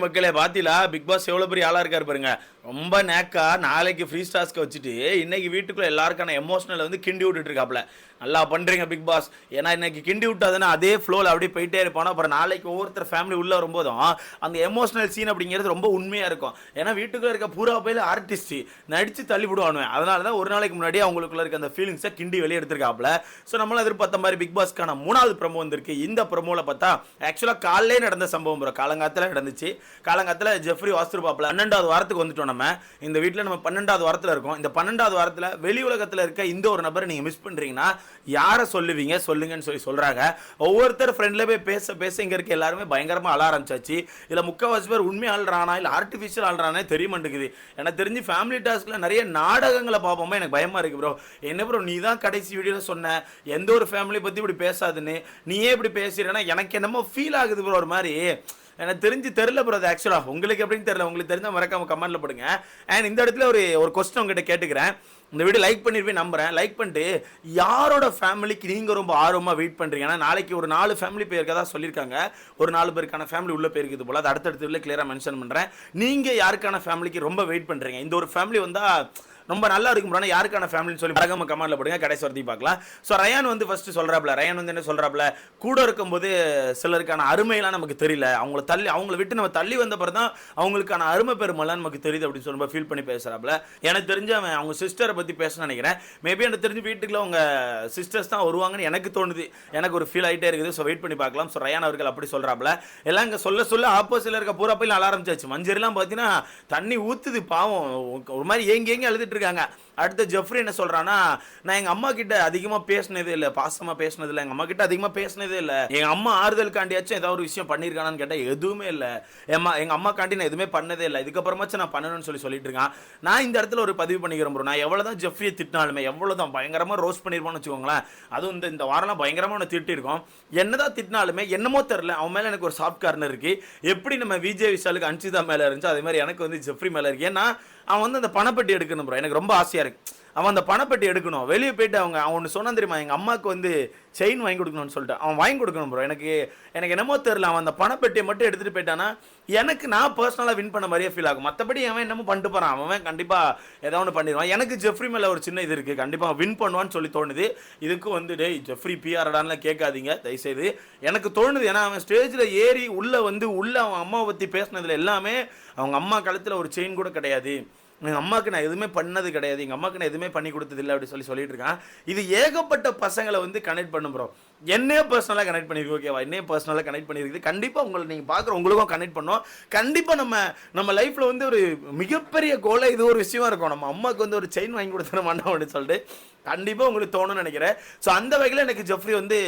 மக்களே பாத்தீங்களா, big pass எவ்வளவு பெரிய ஆளா இருக்காரு பாருங்க. ரொம்ப நேக்கா நாளைக்கு ஃப்ரீ ஸ்டாஸ்க்கு வச்சுட்டு இன்னைக்கு வீட்டுக்குள்ள எல்லாருக்கான எமோஷனல் வந்து கிண்டி விட்டுட்டு இருக்காப்ல. நல்லா பண்றீங்க பிக் பாஸ். ஏன்னா இன்னைக்கு கிண்டி விட்டாதானே அதே ஃப்ளோல அப்படியே போயிட்டே இருப்பானோ. அப்புறம் நாளைக்கு ஒவ்வொருத்தர் ஃபேமிலி உள்ள வரும்போதும் அந்த எமோஷனல் சீன் அப்படிங்கிறது ரொம்ப உண்மையா இருக்கும். ஏன்னா வீட்டுக்குள்ள இருக்க பூரா பேர் ஆர்டிஸ்ட் நடிச்சு தள்ளி விடுவானுவேன். அதனால தான் ஒரு நாளைக்கு முன்னாடி அவங்களுக்குள்ள இருக்க அந்த ஃபீலிங்ஸை கிண்டி வெளியே எடுத்திருக்காப்ல. ஸோ நம்மளும் எதிர்பார்த்த மாதிரி பிக் பாஸ்க்கான 3வது ப்ரோமோ வந்திருக்கு. இந்த ப்ரோமோல பார்த்தா ஆக்சுவலா காலையிலே நடந்த சம்பவம் ப்ரோ. காலங்காத்தில் நடந்துச்சு. காலங்காத்தில் ஜெஃப்ரி வாஸ்துருப்பாப்ல 12வது வாரத்துக்கு வந்துட்டோம். நம்ம இந்த வீட்டில் நம்ம 12வது வாரத்தில் இருக்கோம். இந்த 12வது வாரத்தில் வெளி உலகத்தில் இருக்க இந்த ஒரு நபரை நீங்கள் மிஸ் பண்ணுறீங்கன்னா யாரை சொல்லுவீங்க சொல்லுங்கன்னு சொல்கிறாங்க. ஒவ்வொருத்தர் ஃப்ரெண்டில் போய் பேச பேச இங்கே இருக்க எல்லாருமே பயங்கரமாக அழ ஆரம்பிச்சாச்சு. இதில் முக்கால்வாசி பேர் உண்மை ஆள்றானா இல்லை ஆர்டிஃபிஷியல் ஆள்றானே தெரிய மாட்டேங்குது. எனக்கு தெரிஞ்சு ஃபேமிலி டாஸ்கில் நிறைய நாடகங்களை பார்ப்போமா எனக்கு பயமாக இருக்குது ப்ரோ. என்ன ப்ரோ நீ தான் கடைசி வீடியோவில் சொன்ன எந்த ஒரு ஃபேமிலி பற்றி இப்படி பேசாதுன்னு, நீயே இப்படி பேசுறேன்னா எனக்கு என்னமோ ஃபீல் ஆகுது ப்ரோ. ஒரு மாதிரி எனக்கு தெரில ப்ரோ. அது ஆக்சுவலாக உங்களுக்கு எப்படின்னு தெரியல. உங்களுக்கு தெரிஞ்சால் மறக்காம கமெண்ட்ல போடுங்க. அண்ட் இந்த இடத்துல ஒரு கொஸ்டின் உங்ககிட்ட கேட்டுக்கிறேன். இந்த வீடியோ லைக் பண்ணிருப்பேன் நம்புறேன். லைக் பண்ணிட்டு யாரோட ஃபேமிலிக்கு நீங்கள் ரொம்ப ஆர்வமாக வெயிட் பண்ணுறீங்க? ஏன்னா நாளைக்கு ஒரு 4 ஃபேமிலி பேருக்கதான் சொல்லியிருக்காங்க. ஒரு 4 பேருக்கான ஃபேமிலி உள்ள போயிருக்குது போல. அது அடுத்தடுத்து கிளியராக மென்ஷன் பண்ணுறேன். நீங்கள் யாருக்கான ஃபேமிலிக்கு ரொம்ப வெயிட் பண்ணுறீங்க? இந்த ஒரு ஃபேமிலி வந்தால் ரொம்ப நல்லா இருக்கும். யாருக்கான ஃபேமிலின்னு சொல்லி மறக்காம கமெண்ட்ல போடுங்க. கடைசி வரைக்கும் பார்க்கலாம். ஸோ ரயான் வந்து ஃபர்ஸ்ட் சொல்றாப்ல. ரயான் வந்து என்ன சொல்றாப்ல, கூட இருக்கும்போது சிலருக்கான அருமையெல்லாம் நமக்கு தெரியல. அவங்கள விட்டு நம்ம தள்ளி வந்த பிறகு தான் அவங்களுக்கான அருமை பெருமைலாம் நமக்கு தெரியுது அப்படின்னு சொல்லி ஃபீல் பண்ணி பேசுறாப்ல. எனக்கு தெரிஞ்ச அவன் அவங்க சிஸ்டரை பத்தி பேசணும்னு நினைக்கிறேன். மேபி எனக்கு தெரிஞ்சு வீட்டுக்குள்ள அவங்க சிஸ்டர்ஸ் தான் வருவாங்கன்னு எனக்கு தோணுது. எனக்கு ஒரு ஃபீல் ஆகிட்டே இருக்குது. ஸோ வெயிட் பண்ணி பார்க்கலாம். ஸோ ரயான் அவர்கள் அப்படி சொல்றாப்ல. எல்லாம் இங்கே சொல்ல ஆப்போசிட்ல இருக்க பூரா போய் அழ ஆரம்பிச்சாச்சு. மஞ்சரிலாம் பார்த்தீங்கன்னா தண்ணி ஊத்துது. பாவம் ஒரு மாதிரி ஏங்கி அழுதுட்டு இருக்காங்க. அடுத்து ஜெஃப்ரி என்ன சொல்றானா, நான் எங்க அம்மா கிட்ட அதிகமா பேசினதே இல்லை, பாசமா பேசினது இல்லை, எங்க அம்மா கிட்ட அதிகமா பேசினதே இல்லை. எங்க அம்மா ஆறுதலுக்காண்டியாச்சும் ஏதாவது ஒரு விஷயம் பண்ணியிருக்கானான்னு கேட்டா எதுவுமே இல்லை. எங்க அம்மா காண்டி நான் எதுவுமே பண்ணதே இல்லை, இதுக்கப்புறமாச்சும் நான் பண்ணணும்னு சொல்லிட்டு இருக்கேன். நான் இந்த இடத்துல ஒரு பதிவு பண்ணிக்கிறேன் ப்ரோ. நான் எவ்வளவுதான் ஜெஃப்ரியை திட்டினாலுமே, எவ்வளவுதான் பயங்கரமா ரோஸ்ட் பண்ணிருப்பான்னு வச்சுக்கோங்களேன். அதுவும் இந்த வாரம்லாம் பயங்கரமா ஒன்று திட்டிருக்கோம். என்னதான் திட்டினாலுமே என்னமோ தெரியல, அவன் மேல எனக்கு ஒரு சாஃப்ட் கார்னர் இருக்கு. எப்படி நம்ம விஜய் விஷாலுக்கு அன்சிதா மேல இருந்துச்சு அதே மாதிரி எனக்கு வந்து ஜெஃப்ரி மேல இருக்கு. ஏன்னா அவன் வந்து அந்த பணப்பட்டி எடுக்கணும் ப்ரோ. எனக்கு ரொம்ப ஆசையா இருக்கு அவன் அந்த பணப்பட்டி எடுக்கணும். வெளியே போயிட்டு அவன் ஒன்று சொன்னான் தெரியுமா, எங்கள் அம்மாவுக்கு வந்து செயின் வாங்கி கொடுக்கணும்னு சொல்லிட்டு அவன் வாங்கி கொடுக்கணும் ப்ரோ. எனக்கு என்னமோ தெரியல, அவன் அந்த பணப்பட்டியை மட்டும் எடுத்துகிட்டு போயிட்டானா நான் பர்சனலாக வின் பண்ண மாதிரியே ஃபீல் ஆகும். மற்றபடி அவன் என்னமோ பண்ணிட்டு போகிறான். அவன் கண்டிப்பாக ஏதாவது ஒன்று பண்ணிடுவான். எனக்கு ஜெஃப்ரி மேலே ஒரு சின்ன இது இருக்குது, கண்டிப்பாக வின் பண்ணுவான்னு சொல்லி தோணுது. இதுக்கும் வந்து டேய் ஜெஃப்ரி பிஆர்டான்லாம் கேட்காதீங்க தயவுசெய்து. எனக்கு தோணுது. ஏன்னா அவன் ஸ்டேஜில் ஏறி உள்ளே அவன் அம்மாவை பற்றி பேசினதில் எல்லாமே அவங்க அம்மா கழுத்தில் ஒரு செயின் கூட கிடையாது, எங்கள் அம்மாவுக்கு நான் எதுவுமே பண்ணது கிடையாது, எங்கள் அம்மாவுக்கு நான் எதுவுமே பண்ணி கொடுத்ததில்லை அப்படி சொல்லிட்டு இருக்கான். இது ஏகப்பட்ட பசங்களை வந்து கனெக்ட் பண்ணும் ப்ரோ. என்னையே பர்சனலாக கனெக்ட் பண்ணியிருக்கு. ஓகேவா, என்னையே பர்சனலாக கனெக்ட் பண்ணியிருக்குது. கண்டிப்பாக உங்களை நீங்கள் பார்க்குற உங்களுக்கும் கனெக்ட் பண்ணோம். கண்டிப்பாக நம்ம லைஃப்பில் வந்து ஒரு மிகப்பெரிய கோலை இது ஒரு விஷயமா இருக்கும். நம்ம அம்மாவுக்கு வந்து ஒரு செயின் வாங்கி கொடுத்துட மாட்டோம் அப்படின்னு சொல்லிட்டு கண்டிப்பாக உங்களுக்கு தோணும்னு நினைக்கிறேன். ஸோ அந்த வகையில் எனக்கு ஜெஃப்ரி வந்து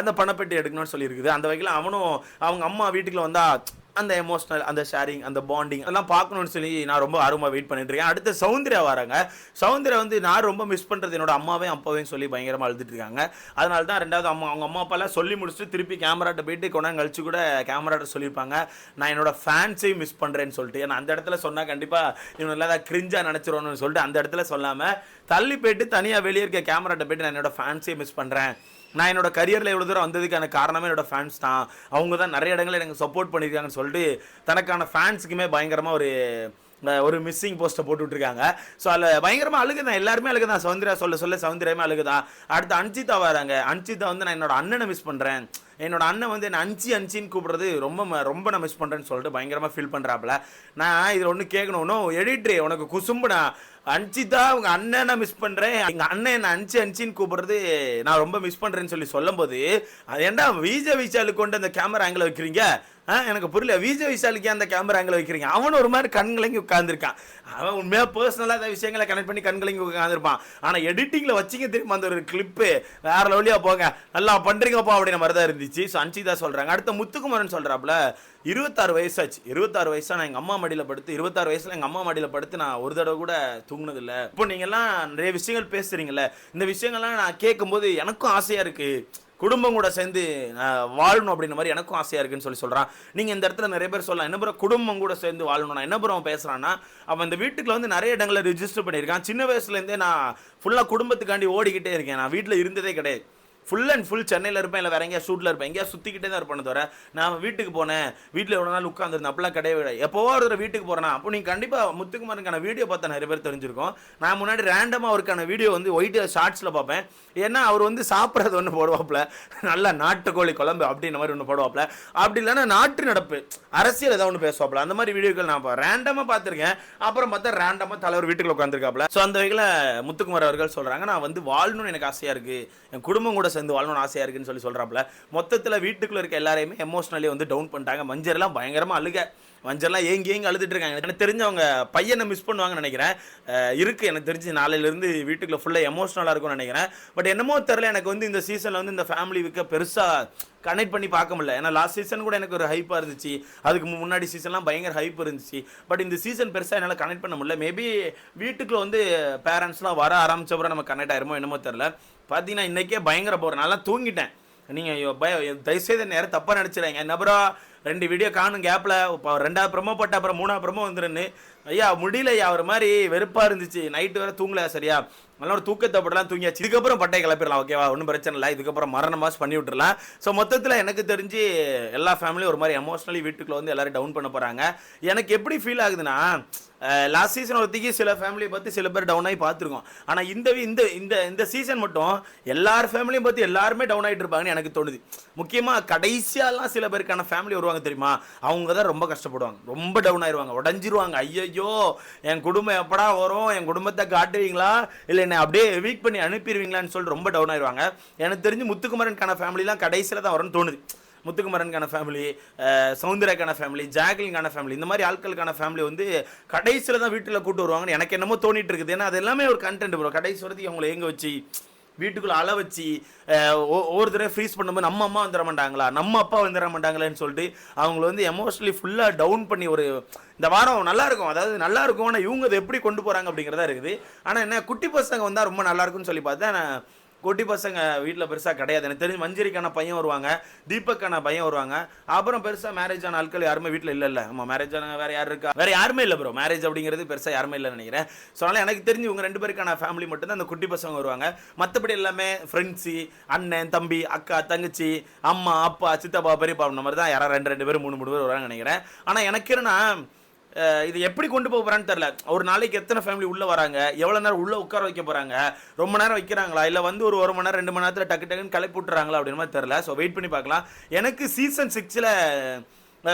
அந்த பணப்பெட்டி எடுக்கணும்னு சொல்லியிருக்குது. அந்த வகையில் அவனும் அவங்க அம்மா வீட்டுக்குள்ள வந்தால் அந்த எமோஷனல், அந்த ஷேரிங், அந்த பாண்டிங் அதெல்லாம் பார்க்கணும்னு சொல்லி நான் ரொம்ப ஆர்வமாக வெயிட் பண்ணிட்டு இருக்கேன். அடுத்து சௌந்தர்யா வராங்க. சௌந்தர்யா வந்து நான் ரொம்ப மிஸ் பண்ணுறது என்னோட அம்மாவையும் அப்பாவையும் சொல்லி பயங்கரமாக அழுதுட்டு இருக்காங்க. அதனால தான் ரெண்டாவது அவங்க அம்மா அப்பாலாம் சொல்லி முடிச்சுட்டு திருப்பி கேமராட்ட போயிட்டு கொண்டாங்க கழிச்சு கூட கேமராட்ட சொல்லியிருப்பாங்க நான் என்னோட ஃபேன்ஸையும் மிஸ் பண்ணுறேன்னு சொல்லிட்டு. ஏன்னா அந்த இடத்துல சொன்னால் கண்டிப்பாக இவங்க எல்லாம் கிரிஞ்சாக நினச்சிருவோன்னு சொல்லிட்டு அந்த இடத்துல சொல்லாமல் தள்ளி போயிட்டு தனியாக வெளியே இருக்க கேமராட்ட போயிட்டு நான் என்னோட ஃபேன்ஸையும் மிஸ் பண்ணுறேன், நான் என்னோட கரியரில் எவ்வளோ தூரம் வந்ததுக்கான காரணமே என்னோட ஃபேன்ஸ் தான், அவங்க தான் நிறைய இடங்களில் எனக்கு சப்போர்ட் பண்ணியிருக்காங்கன்னு சொல்லிட்டு தனக்கான ஃபேன்ஸுக்குமே பயங்கரமாக ஒரு மிஸ்ஸிங் போஸ்ட்டை போட்டு விட்டுருக்காங்க. ஸோ அதில் பயங்கரமாக அழுகுதான், எல்லாருமே அழுகுதான். சௌந்தர்யா சொல்ல சௌந்தர்யாமே அழுகுதான். அடுத்து அன்சிதா வராங்க. அன்சிதா வந்து நான் என்னோட அண்ணனை மிஸ் பண்ணுறேன், என்னோட அண்ணன் வந்து என்ன அஞ்சின்னு கூப்பிட்றது ரொம்ப நான் மிஸ் பண்ணுறேன்னு சொல்லிட்டு பயங்கரமாக ஃபீல் பண்ணுறாப்புல. நான் இதில் ஒன்று கேட்கணும், எடிட்ரு உனக்கு குசும்புனா அன்சிதா உங்க அண்ணனை மிஸ் பண்றேன், எங்க அண்ணன் என்ன அஞ்சின்னு கூப்பிடுறது நான் ரொம்ப மிஸ் பண்றேன்னு சொல்லும் போது அது ஏன்டா விஜய் விஷாலுக்கு கொண்டு அந்த கேமரா ஆங்கிள் வைக்கிறீங்க? எனக்கு புரியல. விஜய் விஷாலுக்கு அந்த கேமரா ஆங்கிள் வைக்கிறீங்க? அவன் ஒரு மாதிரி கண்கலங்கி உட்காந்துருக்கான். அவன் உண்மையாக பர்சனலாக அந்த விஷயங்களை கனெக்ட் பண்ணி கண்கலங்கி உட்காந்துருப்பான். ஆனால் எடிட்டிங்கில் வச்சிங்க திரும்ப அந்த ஒரு கிளிப்பு வேற லெவலியாக போங்க நல்லா பண்ணுறீங்கப்பா அப்படின்ற மாதிரி தான் இருந்துச்சு. ஸோ அன்சிதா சொல்கிறாங்க. அடுத்த முத்துக்குமரன் சொல்கிறாப்புல 26 வயசாச்சு. 26 வயசா நான் எங்கள் அம்மா மடியில் படுத்து 26 வயசில் எங்கள் அம்மா மடியில் படுத்து நான் ஒரு தடவை கூட தூங்கினதில்லை. இப்போ நீங்கள்லாம் நிறைய விஷயங்கள் பேசுகிறீங்களே, இந்த விஷயங்கள்லாம் நான் கேட்கும்போது எனக்கும் ஆசையாக இருக்குது, குடும்பம் கூட சேர்ந்து வாழணும் அப்படின்ற மாதிரி எனக்கும் ஆசையாக இருக்குன்னு சொல்கிறான். நீங்கள் இந்த இடத்துல நிறைய பேர் சொல்லலாம், என்ன ப்ரோ குடும்பம் கூட சேர்ந்து வாழணும், என்ன ப்ரோ அவன் பேசுகிறான்னா, அவன் இந்த வீட்டுக்குள்ள வந்து நிறைய இடங்களில் ரிஜிஸ்டர் பண்ணியிருக்கான். சின்ன வயசுலேருந்தே நான் ஃபுல்லாக குடும்பத்துக்காண்டி ஓடிக்கிட்டே இருக்கேன், நான் வீட்டில் இருந்ததே கிடையாது. ஃபுல் அண்ட் ஃபுல் சென்னையில் இருப்பேன், இல்லை வேற எங்கேயா ஷூட்டில் இருப்பேன், எங்கேயா சுற்றிக்கிட்டே தான் இருப்பேன் தவிர நான் வீட்டுக்கு போனேன், வீட்டில் எவ்வளோ நாள் உட்காந்துருந்தேன் அப்படிலாம் கிடையாது. எப்போவோ ஒரு வீட்டுக்கு போகிறேன்னா அப்போ நீங்கள் கண்டிப்பாக முத்துக்குமாரனுக்கான வீடியோ பார்த்தா நிறைய பேர் தெரிஞ்சிருக்கும். நான் முன்னாடி ரேண்டமாக அவருக்கான வீடியோ வந்து ஒயிட் ஷார்ட்ஸில் பார்ப்பேன். ஏன்னா அவர் வந்து சாப்பிட்றது ஒன்று போடுவாப்புல, நல்லா நாட்டுக்கோழி குழம்பு அப்படின்ற மாதிரி ஒன்று போடுவாப்புல, அப்படி இல்லைன்னா நாட்டு நடப்பு அரசியல் ஏதாவது ஒன்று பேசுவாப்புல. அந்த மாதிரி வீடியோக்கள் நான் ரேண்டமாக பார்த்துருக்கேன். அப்புறம் பார்த்தா ரேண்டமாக தலைவர் வீட்டுக்குள்ள உட்காந்துருக்காப்புல. ஸோ அந்த வகையில் முத்துக்குமார் அவர்கள் சொல்கிறாங்க, நான் வந்து வாழணும்னு எனக்கு ஆசையாக இருக்குது, என் குடும்பம் கூட சேர்ந்து வாழணும்னு ஆசையாக இருக்குன்னு சொல்லி சொல்கிறாப்புல. மொத்தத்தில் வீட்டுக்குள்ளே இருக்க எல்லாரையுமே எமோஷனலி வந்து டவுன் பண்ணிட்டாங்க. மஞ்சள்லாம் பயங்கரமாக அழுக, மஞ்சள்லாம் ஏங்கி அழுதுட்டு இருக்காங்க. எனக்கு தெரிஞ்சு அவங்க பையனை மிஸ் பண்ணுவாங்கன்னு நினைக்கிறேன். இருக்குது எனக்கு தெரிஞ்சு நாளையிலேருந்து வீட்டுக்குள்ளே ஃபுல்லாக எமோஷனலாக இருக்கும்னு நினைக்கிறேன். பட் என்னமோ தெரில, எனக்கு வந்து இந்த சீசனில் வந்து இந்த ஃபேமிலி விற்க பெருசாக கனெக்ட் பண்ணி பார்க்க முடியல. ஏன்னா லாஸ்ட் சீசன் கூட எனக்கு ஒரு ஹைப்பாக இருந்துச்சு, அதுக்கு முன்னாடி சீசன்லாம் பயங்கர ஹைப் இருந்துச்சு. பட் இந்த சீசன் பெருசாக என்னால் கனெக்ட் பண்ண முடியல. மேபி வீட்டுக்குள்ளே வந்து பேரண்ட்ஸ்லாம் வர ஆரம்பிச்சப்பறம் நம்ம கனெக்ட் ஆயிருமோ என்னமோ தெரில. பார்த்தீங்கன்னா இன்றைக்கே பயங்கர போகிறேன், நல்லா தூங்கிட்டேன். நீங்கள் தயவுசெய்து நேரம் தப்பாக நினச்சிடாங்க. நபரா 2 வீடியோ காணும் கேப்பில் இப்போ 2வது ப்ரமோ போட்ட அப்புறம் 3வது ப்ரமோ வந்துருன்னு ஐயா முடியல ஐயா, ஒரு மாதிரி வெறுப்பாக இருந்துச்சு. நைட்டு வேறு தூங்கல சரியா, நல்லா ஒரு தூக்கத்தை போட்டலாம் தூங்கியாச்சு. இதுக்கப்புறம் பட்டை கிளப்பிடலாம், ஓகேவா, ஒன்றும் பிரச்சனை இல்லை. இதுக்கப்புறம் மரண மாஸ் பண்ணி விட்டுறலாம். ஸோ மொத்தத்தில் எனக்கு தெரிஞ்சு எல்லா ஃபேமிலியும் ஒரு மாதிரி எமோஷனலி வீட்டுக்குள்ள வந்து எல்லாரும் டவுன் பண்ண போகிறாங்க. எனக்கு எப்படி ஃபீல் ஆகுதுன்னா, லாஸ்ட் சீசன் ஒருத்திக்கு சில ஃபேமிலியை பார்த்து சில பேர் டவுன் ஆகி பார்த்துருக்கோம். ஆனால் இந்த சீசன் மட்டும் எல்லார் ஃபேமிலியும் பார்த்து எல்லாருமே டவுன் ஆகிட்டு இருப்பாங்கன்னு எனக்கு தோணுது. முக்கியமாக கடைசியாலாம் சில பேருக்கான ஃபேமிலி வருவாங்க தெரியுமா, அவங்க தான் ரொம்ப கஷ்டப்படுவாங்க, ரொம்ப டவுன் ஆயிடுவாங்க, உடஞ்சிருவாங்க. ஐயோ என் குடும்பம் எப்படா வரும், என் குடும்பத்தை காட்டுவீங்களா இல்லை என்ன அப்படியே வீக் பண்ணி அனுப்பிடுவீங்களான்னு சொல்லிட்டு ரொம்ப டவுன் ஆயிடுவாங்க. எனக்கு தெரிஞ்சு முத்துக்குமரனுக்கான ஃபேமிலிலாம் கடைசியில் தான் வரும்னு தோணுது. முத்துக்குமரனுக்கான ஃபேமிலி, சௌந்தர்யாக்கான ஃபேமிலி, ஜாக்லின்கான ஃபேமிலி, இந்த மாதிரி ஆட்களுக்கான ஃபேமிலி வந்து கடைசியில் தான் வீட்டில் கூட்டு வருவாங்கன்னு எனக்கு என்னமோ தோணிட்டு இருக்குது. ஏன்னா அது எல்லாமே ஒரு கண்டென்ட் ப்ரோ. கடைசி வரதுக்கு அவங்களை எங்கே வச்சு வீட்டுக்குள்ளே அள வச்சு ஒவ்வொரு தடவை ஃப்ரீஸ் பண்ணும்போது நம்ம அம்மா வந்துட மாட்டாங்களா, நம்ம அப்பா வந்துட மாட்டாங்களான்னு சொல்லிட்டு அவங்கள வந்து எமோஷனலி ஃபுல்லாக டவுன் பண்ணி ஒரு இந்த வாரம் நல்லா இருக்கும். அதாவது நல்லா இருக்கும், ஆனால் இவங்க அதை எப்படி கொண்டு போகிறாங்க அப்படிங்கிறதா இருக்குது. ஆனால் என்ன குட்டி பசங்க வந்தால் ரொம்ப நல்லா இருக்குன்னு சொல்லி பார்த்தா, நான் குட்டி பசங்க வீட்டில் பெருசாக கிடையாது. எனக்கு தெரிஞ்சு மஞ்சரிக்கான பையன் வருவாங்க, தீபக்கான பையன் வருவாங்க. அப்புறம் பெருசாக மேரேஜ் ஆன ஆட்கள் யாருமே வீட்டில் இல்லை. ஆமாம், மேரேஜ் ஆன வேறு யார் இருக்கா, வேறு யாருமே இல்லை ப்ரோ. மேரேஜ் அப்படிங்கிறது பெருசாக யாருமே இல்லைன்னு நினைக்கிறேன். ஸோ அதனால் எனக்கு தெரிஞ்சு இவங்க 2 பேருக்கான ஃபேமிலி மட்டும்தான் அந்த குட்டி பசங்க வருவாங்க. மற்றபடி எல்லாமே ஃப்ரெண்ட்ஸு, அண்ணன் தம்பி அக்கா தங்கச்சி அம்மா அப்பா சித்தப்பா பெரியப்பா அந்த மாதிரி தான் யாராவது 2 பேர் 3 பேர் வருவாங்கன்னு நினைக்கிறேன். ஆனால் எனக்கு என்னன்னா, இது எப்படி கொண்டு போக போகிறான்னு தெரில. ஒரு நாளைக்கு எத்தனை ஃபேமிலி உள்ளே வராங்க, எவ்வளோ நேரம் உள்ளே உட்கார வைக்க போகிறாங்க, ரொம்ப நேரம் வைக்கிறாங்களா, இல்லை வந்து ஒரு 1 மணி நேரம் 2 மணி நேரத்தில் டக்குன்னு கிளப்பி விட்டுறாங்களா அப்படின்னு மாதிரி தெரில. ஸோ வெயிட் பண்ணி பார்க்கலாம். எனக்கு சீசன் 6ல்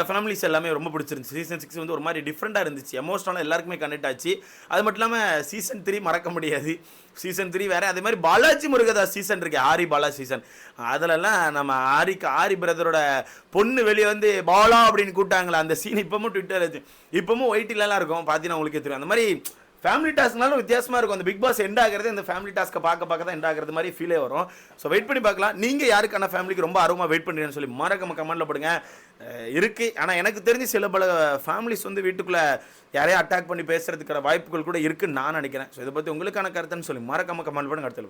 ஃபேமிலிஸ் எல்லாமே ரொம்ப பிடிச்சிருந்துச்சு. சீசன் 6 வந்து ஒரு மாதிரி டிஃப்ரெண்ட்டாக இருந்துச்சு, எமோஷனலாக எல்லாருக்குமே கனெக்ட் ஆச்சு. அது மட்டும் இல்லாமல் சீசன் 3 மறக்க முடியாது. சீசன் 3 வேறு. அதே மாதிரி பாலாஜி முருகதாஸ் சீசன் இருக்கு, ஆரி பாலா சீசன். அதிலெல்லாம் நம்ம ஆரி பிரதரோட பொண்ணு வெளியே வந்து பாலா அப்படின்னு கூப்பிட்டாங்களா, அந்த சீன் இப்போவும் ட்விட்டர் இப்போவும் ஒயிட்டிலலாம் இருக்கும், பார்த்தீங்கன்னா உங்களுக்கே தெரியும். அந்த மாதிரி ஃபேமிலி டாஸ்க்னாலும் வித்தியாசமாக இருக்கும். அந்த பிக் பாஸ் எண்ட் ஆகிறது இந்த ஃபேமிலி டாஸ்க்கை பார்க்க தான் எண்ட் ஆகிறது மாதிரி ஃபீலே வரும். ஸோ வெயிட் பண்ணி பார்க்கலாம். நீங்கள் யாருக்கான ஃபேமிலிக்கு ரொம்ப ஆர்வமாக வெயிட் பண்ணுறீங்கன்னு சொல்லி மறக்காம கமெண்ட்டில் போடுங்க. இருக்குது, ஆனால் எனக்கு தெரிஞ்சு சில பல ஃபேமிலிஸ் வந்து வீட்டுக்குள்ளே யாரையும் அட்டாக் பண்ணி பேசுறதுக்கான வாய்ப்புகள் கூட இருக்குன்னு நான் நினைக்கிறேன். ஸோ இதை பற்றி உங்களுக்கான கருத்துன்னு சொல்லி மறக்காம கமெண்ட் பண்ணுங்க. அடுத்த